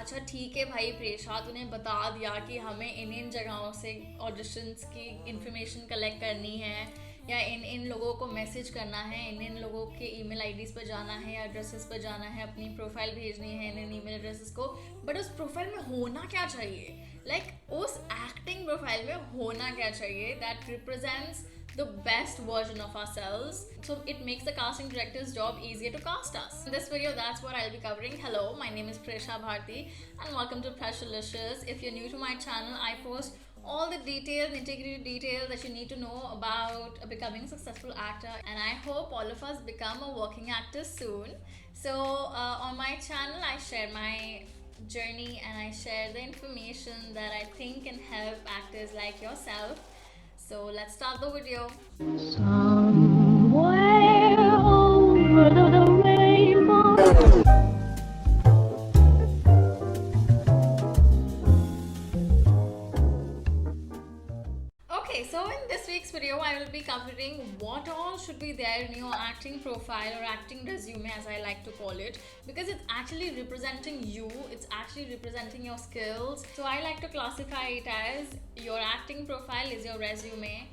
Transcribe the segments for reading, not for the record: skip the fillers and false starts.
अच्छा ठीक है भाई प्रेशा, तूने बता दिया कि हमें इन जगहों से ऑडिशंस की इंफॉर्मेशन कलेक्ट करनी है या इन लोगों को मैसेज करना है, इन लोगों के ईमेल आईडीज पर जाना है या एड्रेसेस पर जाना है, अपनी प्रोफाइल भेजनी है इन ईमेल एड्रेसेस को, बट उस प्रोफाइल में होना क्या चाहिए, उस एक्टिंग प्रोफाइल में होना क्या चाहिए that represents the best version of ourselves, so it makes the casting director's job easier to cast us. In this video, that's what I'll be covering. Hello, my name is Preshah Bharti and welcome to Preshilicious. If you're new to my channel, I post all the details, nitty-gritty details that you need to know about becoming a successful actor, and I hope all of us become a working actor soon. So on my channel, I share my journey and I share the information that I think can help actors like yourself. So let's start the video. Somewhere over the rainbow. Okay, so in this week's video, I will be covering what all should be there in your acting profile or acting resume, as I like to call it, because it's actually representing you, it's actually representing your skills. So I like to classify it as your acting profile is your resume,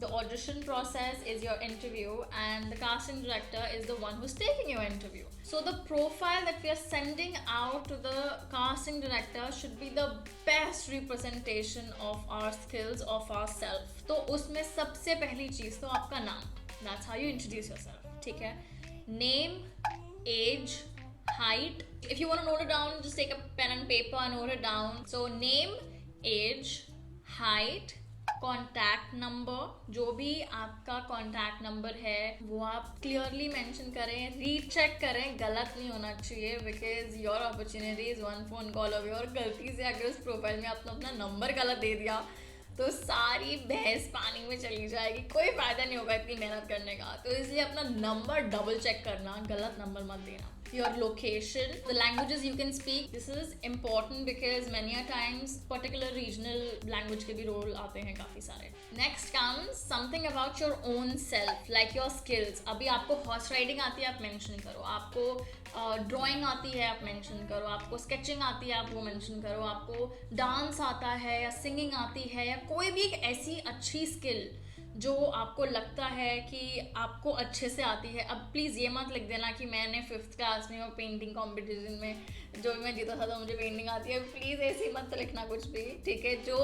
the audition process is your interview, and the casting director is the one who's taking your interview. So the profile that we are sending out to the casting director should be the best representation of our skills, of ourselves. तो उसमें सबसे पहली चीज तो आपका नाम, that's how you introduce yourself, ठीक है? Name, age, height. If you want to note it down, just take a pen and paper and note it down. So name, age, height, contact number, जो भी आपका contact number है वो आप clearly mention करें, recheck करें, गलत नहीं होना चाहिए, because your opportunity is one phone call away. और गलती से अगर उस प्रोफाइल में आपने अपना नंबर गलत दे दिया तो सारी बहस पानी में चली जाएगी, कोई फायदा नहीं होगा इतनी मेहनत करने का। तो इसलिए अपना नंबर डबल चेक करना, गलत नंबर मत देना। Your location, the languages you can speak, this is important because many a times particular regional language के भी रोल आते हैं काफ़ी सारे। Next comes something about your own self, like your skills. अभी आपको हॉर्स राइडिंग आती है, आप मेंशन करो। आपको ड्राइंग आती है, आप मेंशन करो। आपको स्केचिंग आती है, आप वो मेंशन करो। आपको डांस आता है या सिंगिंग आती है या कोई भी एक ऐसी अच्छी स्किल जो आपको लगता है कि आपको अच्छे से आती है। अब प्लीज़ ये मत लिख देना कि मैंने 5th क्लास में पेंटिंग कंपटीशन में जो भी मैं जीता था तो मुझे पेंटिंग आती है। प्लीज़ ऐसे मत लिखना कुछ भी, ठीक है? जो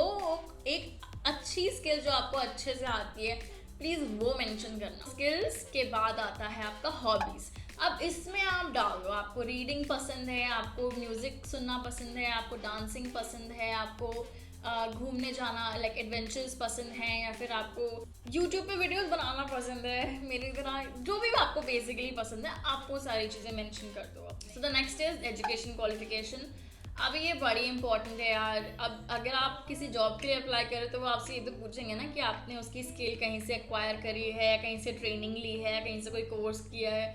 एक अच्छी स्किल जो आपको अच्छे से आती है, प्लीज़ वो मेंशन करना। स्किल्स के बाद आता है आपका हॉबीज़। अब इसमें आप डाल दो, आपको रीडिंग पसंद है, आपको म्यूज़िक सुनना पसंद है, आपको डांसिंग पसंद है, आपको घूमने जाना लाइक एडवेंचर्स पसंद है, या फिर आपको यूट्यूब पे वीडियोस बनाना पसंद है मेरी तरह, जो भी आपको बेसिकली पसंद है आप वो सारी चीज़ें मेंशन कर दो। So the next is education qualification. अब ये बड़ी इंपॉर्टेंट है यार। अब अगर आप किसी जॉब के लिए अप्लाई करें तो वो आपसे ये तो पूछेंगे ना कि आपने उसकी स्किल कहीं से एक्वायर करी है या कहीं से ट्रेनिंग ली है या कहीं से कोई कोर्स किया है।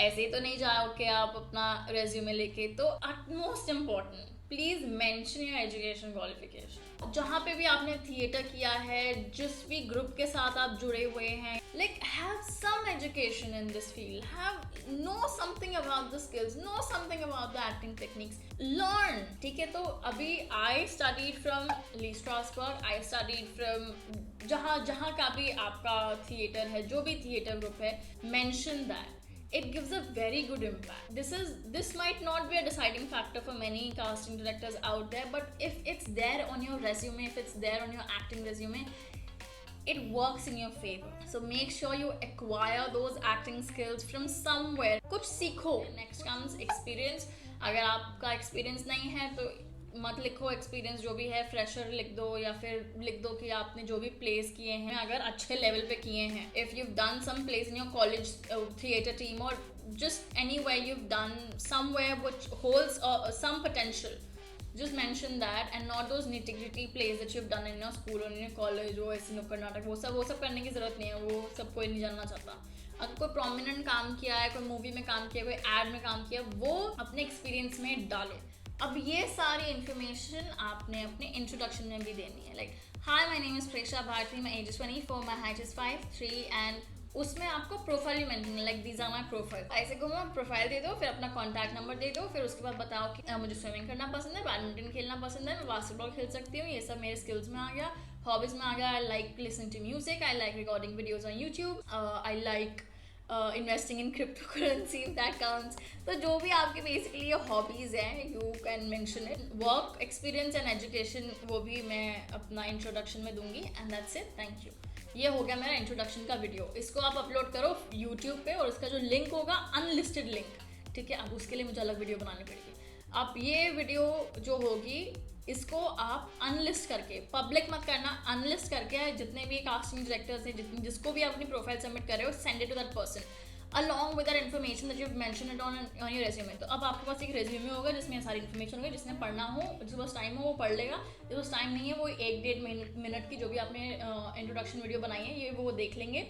ऐसे ही तो नहीं जाओगे आप अपना रेज्यूमे लेके। तो most important, please mention your education qualification. जहाँ पे भी आपने थिएटर किया है, जिस भी ग्रुप के साथ आप जुड़े हुए हैं, like have some education in this field, have know something about the skills, know something about the acting techniques, learn, ठीक है? तो अभी I studied from Lee Strasberg, I studied from जहाँ का भी आपका थिएटर है, जो भी थिएटर ग्रुप है, mention that. It gives a very good impact. This might not be a deciding factor for many casting directors out there, but if it's there on your resume, if it's there on your acting resume, it works in your favor. So make sure you acquire those acting skills from somewhere. कुछ सीखो। Next comes experience. अगर आपका experience नहीं है तो मत लिखो experience, जो भी है फ्रेशर लिख दो, या फिर लिख दो कि आपने जो भी प्लेस किए हैं अगर अच्छे लेवल पे किए हैं। If you done some place in your college theatre team और just anywhere you done somewhere which holds some potential, just mention that and not those nitty-gritty plays that you've done in your school or in your college or ऐसे नुक्कड़ नाटक। वो सब करने की ज़रूरत नहीं है, वो सब कोई नहीं जानना चाहता। अगर कोई प्रोमिनेंट काम किया है, कोई मूवी में काम किया, कोई एड में काम किया, वो अपने एक्सपीरियंस में डालो। अब ये सारी इन्फॉर्मेशन आपने अपने इंट्रोडक्शन में भी देनी है। Like, hi my name is Presha Bharati, my age is 24, my height is 5'3" and उसमें आपको प्रोफाइल भी mention, like these are my profile, ऐसे घूमो, प्रोफाइल दे दो, फिर अपना कॉन्टैक्ट नंबर दे दो, फिर उसके बाद बताओ कि मुझे स्विमिंग करना पसंद है, बैडमिंटन खेलना पसंद है, मैं बास्केटबॉल खेल सकती हूँ, ये सब मेरे स्किल्स में आ गया, हॉबीज में आ गया, I like listening to music, I like recording videos on YouTube, I like investing in crypto currency, that counts. तो जो भी आपके बेसिकली ये हॉबीज़ हैं, you can mention it. Work experience and education वो भी मैं अपना इंट्रोडक्शन में दूंगी, and that's it, thank you. ये हो गया मेरा इंट्रोडक्शन का वीडियो। इसको आप अपलोड करो यूट्यूब पे, और इसका जो लिंक होगा अनलिस्टेड लिंक, ठीक है। अब उसके लिए मुझे अलग वीडियो बनानी पड़ेगी। आप ये वीडियो जो होगी इसको आप अनलिस्ट करके, पब्लिक मत करना, अनलिस्ट करके जितने भी कास्टिंग डायरेक्टर्स हैं, जिसको भी आप अपनी प्रोफाइल सबमिट कर रहे हो, send it to that person along with that information that you've mentioned it on your resume। तो अब आपके पास एक रेज्यूमे होगा जिसमें सारी इन्फॉर्मेशन होगी, जिसने पढ़ना हो, जिसके पास टाइम हो वो पढ़ लेगा, जिसके पास टाइम नहीं है वो 1-1.5 मिनट की जो भी आपने इंट्रोडक्शन वीडियो बनाई है ये वो देख लेंगे,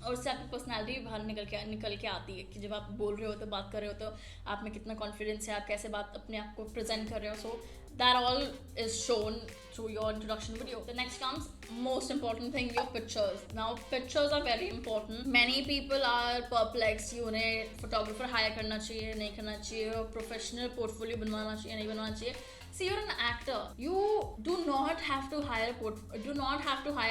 और उससे आपकी पर्सनैलिटी भी बाहर निकल के आती है कि जब आप बोल रहे हो तो बात कर रहे हो तो आप में कितना कॉन्फिडेंस है, आप कैसे बात अपने आप को प्रेजेंट कर रहे हो। So that all is shown through your introduction video. The next comes most important thing, your pictures. Now pictures are very important. Many people are perplexed कि उन्हें फोटोग्राफर हायर करना चाहिए नहीं करना चाहिए, प्रोफेशनल पोर्टफोलियो बनवाना चाहिए नहीं बनवाना चाहिए। See, you're an actor. You do not have to hire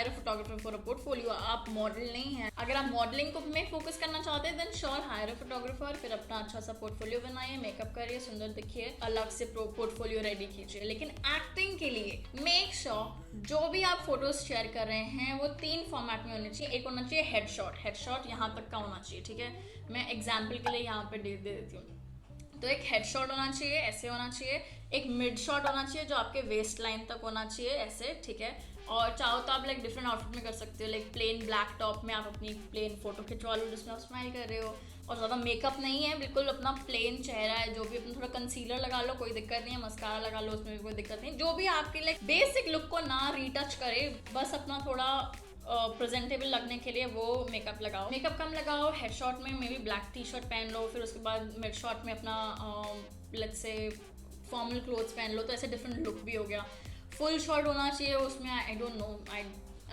a photographer for a portfolio. आप मॉडल नहीं हैं। अगर आप मॉडलिंग को में फोकस करना चाहते हैं, then sure hire a photographer, फिर अपना अच्छा सा पोर्टफोलियो बनाइए, मेकअप करिए, सुंदर दिखिए, अलग से पोर्टफोलियो रेडी कीजिए। लेकिन एक्टिंग के लिए मेक श्योर जो भी आप फोटोज शेयर कर रहे हैं वो 3 फॉर्मेट में होने चाहिए। एक होना चाहिए हेडशॉट यहाँ तक का होना चाहिए, ठीक है। मैं एग्जाम्पल के लिए यहाँ पे दे देती हूँ। तो एक हेडशॉट होना चाहिए, ऐसे होना चाहिए। एक मिड शॉट होना चाहिए जो आपके वेस्ट लाइन तक होना चाहिए, ऐसे, ठीक है। और चाहो तो आप लाइक डिफरेंट आउटफिट में कर सकते हो, लाइक प्लेन ब्लैक टॉप में आप अपनी प्लेन फोटो खिंचवा लो जिसमें आप स्माइल कर रहे हो, और ज़्यादा मेकअप नहीं है, बिल्कुल अपना प्लेन चेहरा है, जो भी अपना थोड़ा कंसीलर लगा लो, कोई दिक्कत नहीं है, मस्कारा लगा लो, उसमें भी कोई दिक्कत नहीं, जो भी आपके लाइक बेसिक लुक को ना रीटच करे, बस अपना थोड़ा प्रेजेंटेबल लगने के लिए वो मेकअप लगाओ। मेकअप कम लगाओ। हेडशॉट में may be black T shirt पहन लो, फिर उसके बाद मिड शॉट में अपना लेट्स से फॉर्मल क्लोथ्स पहन लो, तो ऐसे डिफरेंट लुक भी हो गया। फुल शॉट होना चाहिए उसमें, I don't know, I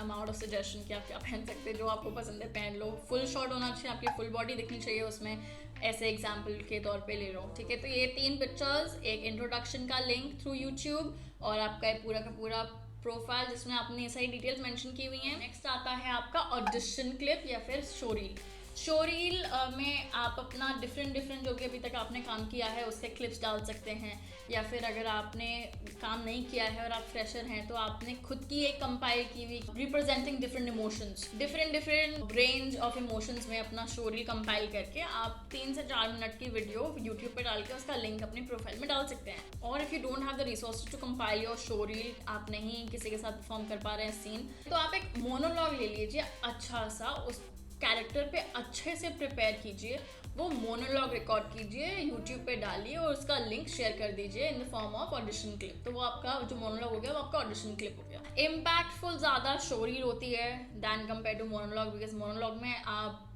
am out of suggestion कि आप क्या पहन सकते हैं, जो आपको पसंद है पहन लो। फुल शॉट होना चाहिए, आपकी फुल बॉडी दिखनी चाहिए उसमें, ऐसे एग्जाम्पल के तौर पे ले लो, ठीक है। तो ये 3 पिक्चर्स, एक इंट्रोडक्शन का लिंक थ्रू यूट्यूब, और आपका पूरा का पूरा प्रोफाइल जिसमें आपने सारी डिटेल्स मेंशन की हुई हैं। नेक्स्ट आता है आपका ऑडिशन क्लिप या फिर शोरील। शोरील में आप अपना डिफरेंट जो भी अभी तक आपने काम किया है उसके क्लिप्स डाल सकते हैं, या फिर अगर आपने काम नहीं किया है और आप फ्रेशर हैं तो आपने खुद की एक कंपाइल की हुई representing different emotions, different range of emotions में अपना शोरील कंपाइल करके आप 3 से 4 मिनट की वीडियो यूट्यूब पे डाल के उसका लिंक अपनी प्रोफाइल में डाल सकते हैं। और if you don't have the resources to compile your showreel, आप नहीं किसी के साथ परफॉर्म कर पा रहे हैं सीन, तो आप एक मोनोलॉग ले लीजिए अच्छा सा, उस कैरेक्टर पे अच्छे से प्रिपेयर कीजिए, वो मोनोलॉग रिकॉर्ड कीजिए, यूट्यूब पे डालिए और उसका लिंक शेयर कर दीजिए in the form of audition clip. तो वो आपका जो मोनोलॉग हो गया वो आपका ऑडिशन क्लिप हो गया। इम्पैक्टफुल ज़्यादा शोरील होती है than compare to monologue, because monologue में आप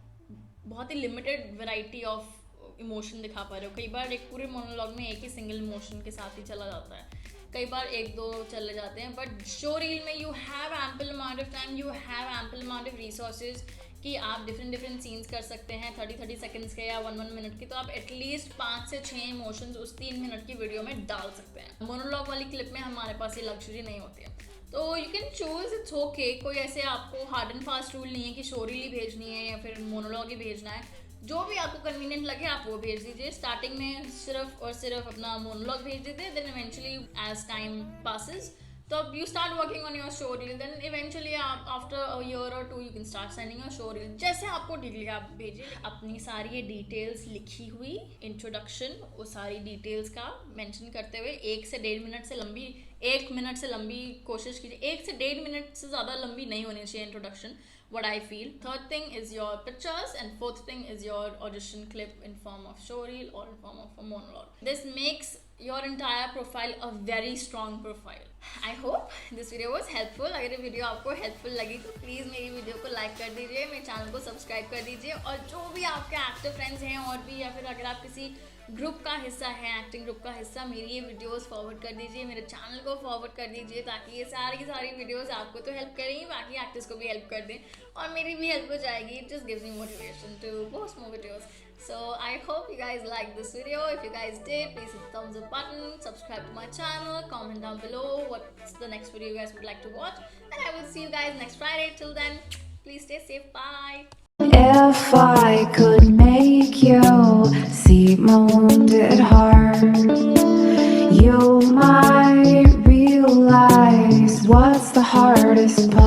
बहुत ही लिमिटेड वैरायटी ऑफ इमोशन दिखा पा रहे हो। कई बार एक पूरे मोनोलॉग में एक ही सिंगल इमोशन के साथ ही चला जाता है, कई बार 1-2 चले जाते हैं, बट शो रील में you have ample amount of time, you have ample amount of resources कि आप डिफरेंट सीन्स कर सकते हैं 30 सेकंड्स के या 1 मिनट की, तो आप एटलीस्ट 5 से 6 इमोशंस उस 3 मिनट की वीडियो में डाल सकते हैं। मोनोलॉग वाली क्लिप में हमारे पास ये लग्जरी नहीं होती है, तो you can choose, it's okay. कोई ऐसे आपको हार्ड एंड फास्ट रूल नहीं है कि शो रील ही भेजनी है या फिर मोनोलॉग ही भेजना है, जो भी आपको कन्वीनियंट लगे आप वो भेज दीजिए। स्टार्टिंग में सिर्फ और सिर्फ अपना मोनोलॉग भेज दीजिए, then eventually as time passes तो you start working on your show reel, then eventually आप आफ्टर अ ईयर और 2 you can start sending your show reel, जैसे आपको ठीक लगे आप भेजिए। अपनी सारी ये डिटेल्स लिखी हुई इंट्रोडक्शन, वो सारी डिटेल्स का मेंशन करते हुए 1 से 1.5 मिनट से लंबी, 1 मिनट से लंबी कोशिश कीजिए, 1 से 1.5 मिनट से ज़्यादा लंबी नहीं होनी चाहिए introduction, what I feel. Third thing is your pictures, and fourth thing is your audition clip in form of showreel or in form of a monologue. This makes your entire profile a very strong profile. I hope this video was helpful. अगर ये video आपको helpful लगी तो please मेरी video को like कर दीजिए, मेरे चैनल को सब्सक्राइब कर दीजिए, और जो भी आपके एक्टिव फ्रेंड्स हैं और भी, या फिर अगर आप किसी ग्रुप का हिस्सा है, एक्टिंग ग्रुप का हिस्सा, मेरी ये वीडियोस फॉरवर्ड कर दीजिए, मेरे चैनल को फॉरवर्ड कर दीजिए, ताकि ये सारी की सारी वीडियोस आपको तो हेल्प करेंगी, बाकी एक्टर्स को भी हेल्प कर दें और मेरी भी हेल्प हो जाएगी. It just gives me motivation to post more videos. So I hope you guys liked this video. If you guys did, please hit the thumbs up button, subscribe to my channel, comment down below what's the next video you guys would like to watch, and I will see you guys next Friday. Till then, please stay safe. Bye. If I could make you see my wounded heart, you might realize what's the hardest part.